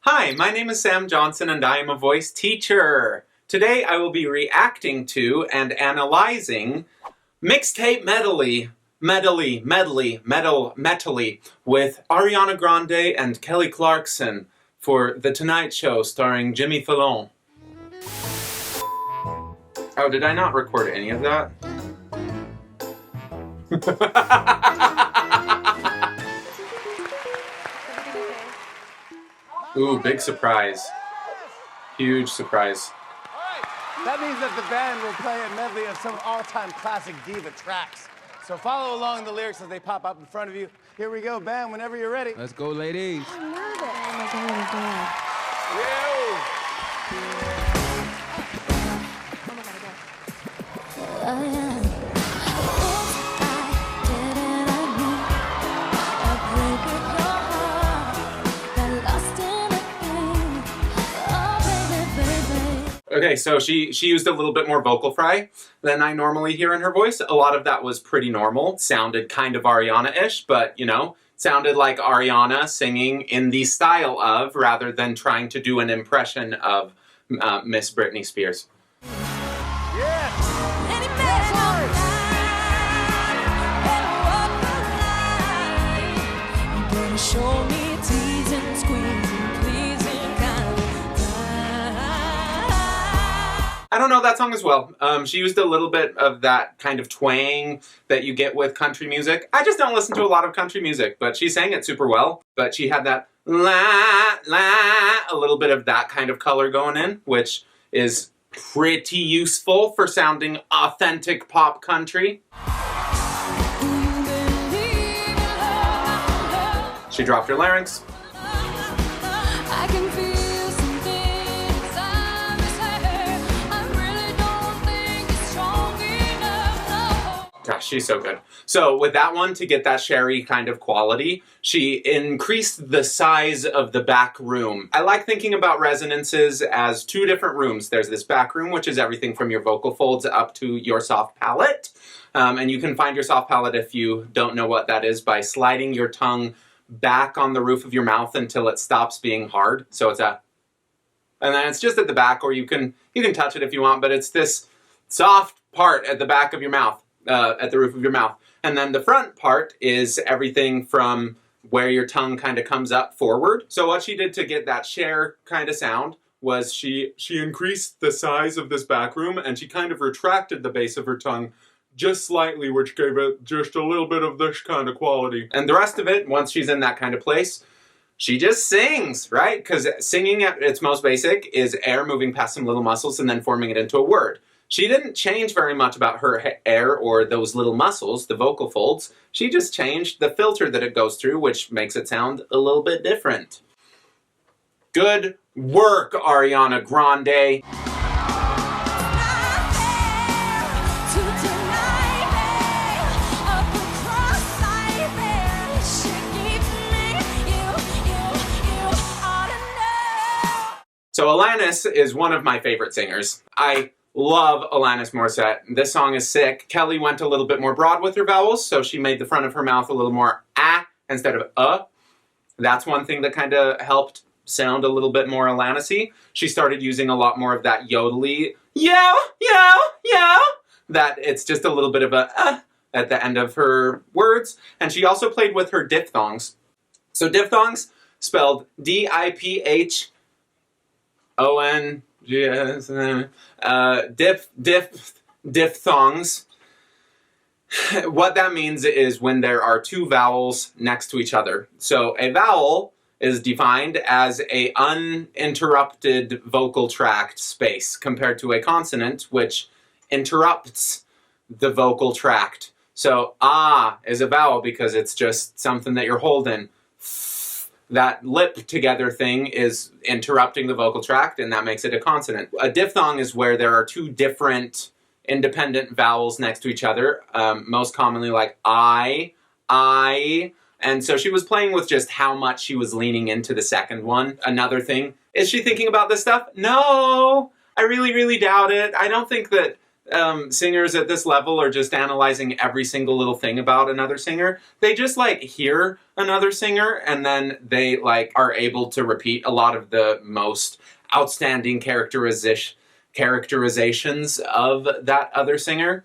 Hi, my name is Sam Johnson and I am a voice teacher. Today I will be reacting to and analyzing Mixtape Medley with Ariana Grande and Kelly Clarkson for The Tonight Show starring Jimmy Fallon. Oh, did I not record any of that? Ooh, big surprise. Huge surprise. That means that the band will play a medley of some all-time classic diva tracks. So follow along the lyrics as they pop up in front of you. Here we go, band, whenever you're ready. Let's go, ladies. I love it. Oh my God. Oh yeah. Okay, so she used a little bit more vocal fry than I normally hear in her voice. A lot of that was pretty normal. Sounded kind of Ariana-ish, but, you know, sounded like Ariana singing in the style of, rather than trying to do an impression of Miss Britney Spears. Show me teasing, squeezing, pleasing kind of I don't know that song as well. She used a little bit of that kind of twang that you get with country music. I just don't listen to a lot of country music, but she sang it super well. But she had that a little bit of that kind of color going in, which is pretty useful for sounding authentic pop country. She dropped her larynx. I can feel some things I misheard. I really don't think it's strong enough, no. Gosh, she's so good. So with that one, to get that Sherry kind of quality, she increased the size of the back room. I like thinking about resonances as two different rooms. There's this back room, which is everything from your vocal folds up to your soft palate. And you can find your soft palate, if you don't know what that is, by sliding your tongue back on the roof of your mouth until it stops being hard. So it's and then it's just at the back, or you can touch it if you want, but it's this soft part at the back of your mouth, at the roof of your mouth. And then the front part is everything from where your tongue kind of comes up forward. So what she did to get that Cher kind of sound was she increased the size of this back room, and she kind of retracted the base of her tongue just slightly, which gave it just a little bit of this kind of quality. And the rest of it, once she's in that kind of place, she just sings, right? Because singing at its most basic is air moving past some little muscles and then forming it into a word. She didn't change very much about her air or those little muscles, the vocal folds. She just changed the filter that it goes through, which makes it sound a little bit different. Good work, Ariana Grande. So Alanis is one of my favorite singers. I love Alanis Morissette. This song is sick. Kelly went a little bit more broad with her vowels, so she made the front of her mouth a little more ah instead of. That's one thing that kind of helped sound a little bit more Alanis-y. She started using a lot more of that yodely, yo, that it's just a little bit of a at the end of her words. And she also played with her diphthongs. So diphthongs, spelled D-I-P-H-O-N-G-S, diphthongs. What that means is when there are two vowels next to each other. So a vowel is defined as a uninterrupted vocal tract space compared to a consonant, which interrupts the vocal tract. So ah is a vowel because it's just something that you're holding. That lip together thing is interrupting the vocal tract, and that makes it a consonant. A diphthong is where there are two different independent vowels next to each other, most commonly like I. And so she was playing with just how much she was leaning into the second one. Another thing, is she thinking about this stuff? No, I really, really doubt it. I don't think that singers at this level are just analyzing every single little thing about another singer. They just like hear another singer and then they like are able to repeat a lot of the most outstanding characterizations of that other singer.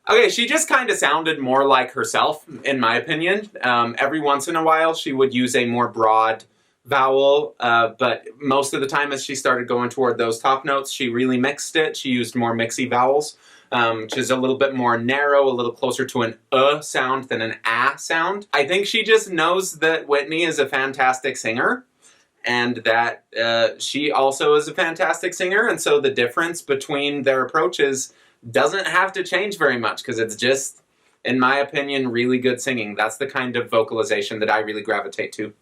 Okay, she just kind of sounded more like herself, in my opinion. Every once in a while, she would use a more broad vowel, but most of the time as she started going toward those top notes, she really mixed it. She used more mixy vowels, which is a little bit more narrow, a little closer to an sound than an sound. I think she just knows that Whitney is a fantastic singer, and that she also is a fantastic singer, and so the difference between their approaches doesn't have to change very much, because it's just, in my opinion, really good singing. That's the kind of vocalization that I really gravitate to.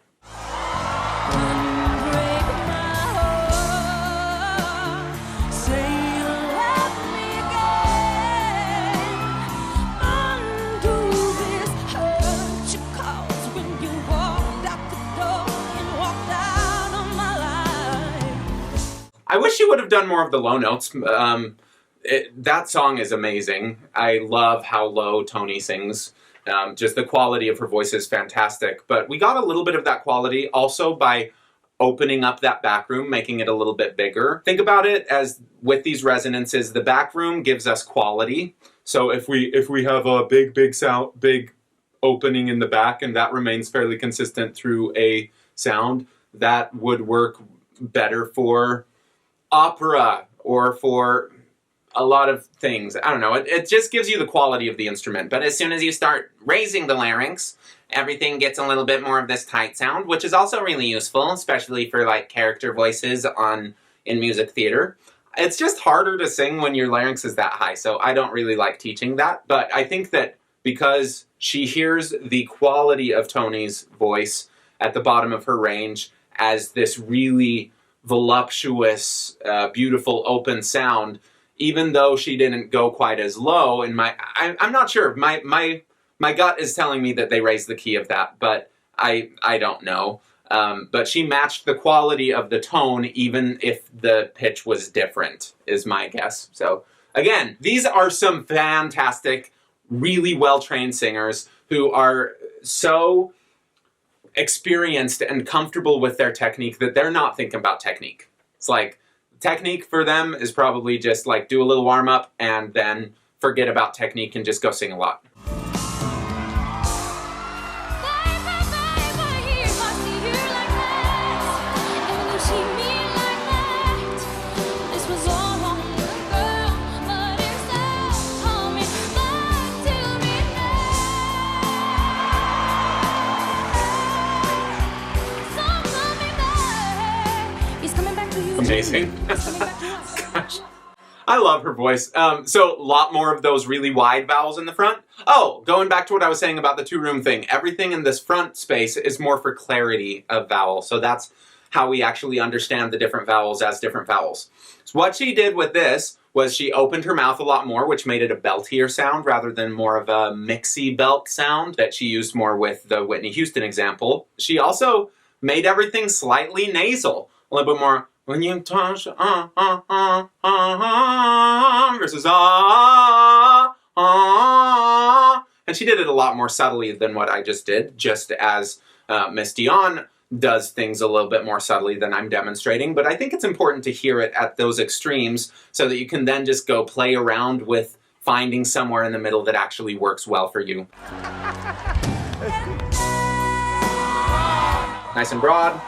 I wish she would have done more of the low notes. That song is amazing. I love how low Tony sings. Just the quality of her voice is fantastic. But we got a little bit of that quality also by opening up that back room, making it a little bit bigger. Think about it as with these resonances, the back room gives us quality. So if we have a big opening in the back and that remains fairly consistent through a sound, that would work better for opera or for a lot of things. I don't know. It just gives you the quality of the instrument. But as soon as you start raising the larynx, everything gets a little bit more of this tight sound, which is also really useful, especially for like character voices in music theater. It's just harder to sing when your larynx is that high, so I don't really like teaching that. But I think that because she hears the quality of Tony's voice at the bottom of her range as this really voluptuous, beautiful, open sound, even though she didn't go quite as low, I'm not sure. My gut is telling me that they raised the key of that, but I don't know. But she matched the quality of the tone, even if the pitch was different, is my guess. So again, these are some fantastic, really well-trained singers who are so experienced and comfortable with their technique that they're not thinking about technique. It's like, technique for them is probably just like do a little warm-up and then forget about technique and just go sing a lot. Amazing. Gosh. I love her voice. So a lot more of those really wide vowels in the front. Oh, going back to what I was saying about the two-room thing, everything in this front space is more for clarity of vowel. So that's how we actually understand the different vowels as different vowels. So what she did with this was she opened her mouth a lot more, which made it a beltier sound rather than more of a mixy belt sound that she used more with the Whitney Houston example. She also made everything slightly nasal, a little bit more when you touch versus and she did it a lot more subtly than what I just did, just as Miss Dion does things a little bit more subtly than I'm demonstrating. But I think it's important to hear it at those extremes so that you can then just go play around with finding somewhere in the middle that actually works well for you. Nice and broad.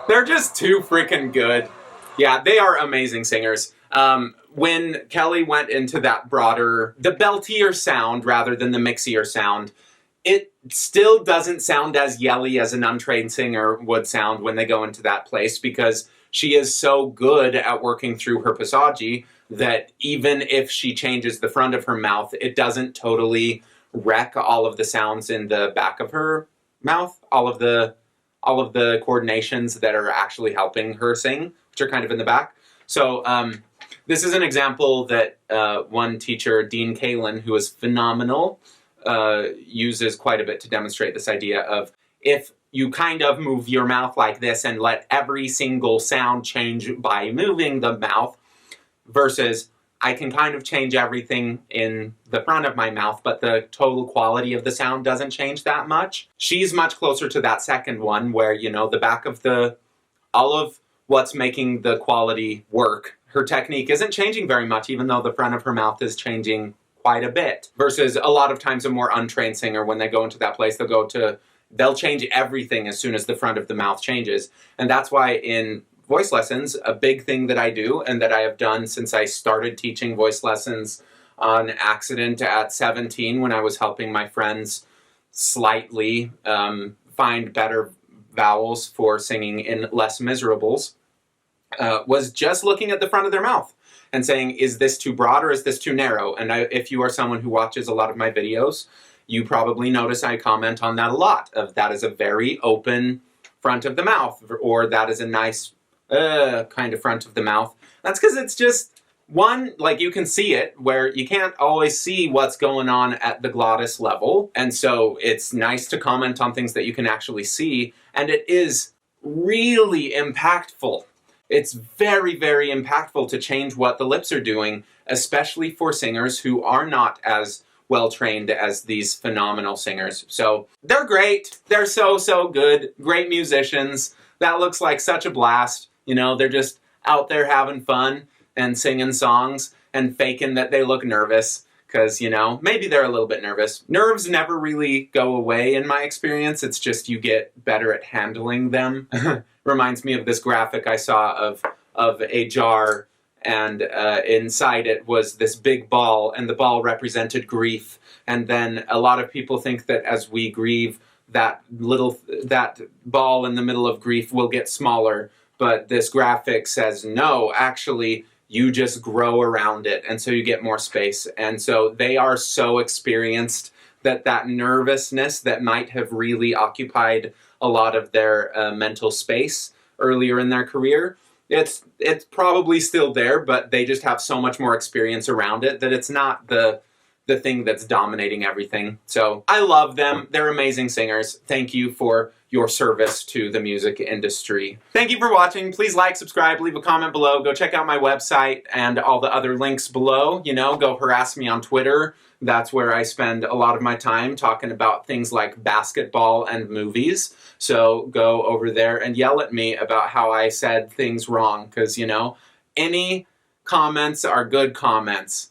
They're just too freaking good. Yeah, they are amazing singers. when Kelly went into that broader, the beltier sound rather than the mixier sound, it still doesn't sound as yelly as an untrained singer would sound when they go into that place, because she is so good at working through her passaggi that even if she changes the front of her mouth, it doesn't totally wreck all of the sounds in the back of her mouth, all of the coordinations that are actually helping her sing, which are kind of in the back. So this is an example that one teacher, Dean Kalin, who is phenomenal, uses quite a bit to demonstrate this idea of, if you kind of move your mouth like this and let every single sound change by moving the mouth, versus I can kind of change everything in the front of my mouth, but the total quality of the sound doesn't change that much. She's much closer to that second one, where, you know, the back of all of what's making the quality work, her technique isn't changing very much, even though the front of her mouth is changing quite a bit. Versus a lot of times a more untrained singer, when they go into that place, they'll change everything as soon as the front of the mouth changes. And that's why in voice lessons, a big thing that I do, and that I have done since I started teaching voice lessons on accident at 17, when I was helping my friends slightly find better vowels for singing in Les Miserables, was just looking at the front of their mouth and saying, is this too broad or is this too narrow? And if you are someone who watches a lot of my videos, you probably notice I comment on that a lot, of that is a very open front of the mouth, or that is a nice kind of front of the mouth. That's because it's just, one, like, you can see it, where you can't always see what's going on at the glottis level, and so it's nice to comment on things that you can actually see, and it is really impactful. It's very, very impactful to change what the lips are doing, especially for singers who are not as well trained as these phenomenal singers. So they're great. They're so, so good. Great musicians. That looks like such a blast. You know, they're just out there having fun and singing songs and faking that they look nervous, because, you know, maybe they're a little bit nervous. Nerves never really go away in my experience. It's just you get better at handling them. Reminds me of this graphic I saw of a jar, and inside it was this big ball, and the ball represented grief. And then a lot of people think that as we grieve, that ball in the middle of grief will get smaller. But this graphic says, no, actually, you just grow around it, and so you get more space. And so they are so experienced that nervousness that might have really occupied a lot of their mental space earlier in their career, it's probably still there, but they just have so much more experience around it that it's not the thing that's dominating everything. So I love them. They're amazing singers. Thank you for your service to the music industry. Thank you for watching. Please like, subscribe, leave a comment below. Go check out my website and all the other links below. You know, go harass me on Twitter. That's where I spend a lot of my time talking about things like basketball and movies. So go over there and yell at me about how I said things wrong, because, you know, any comments are good comments.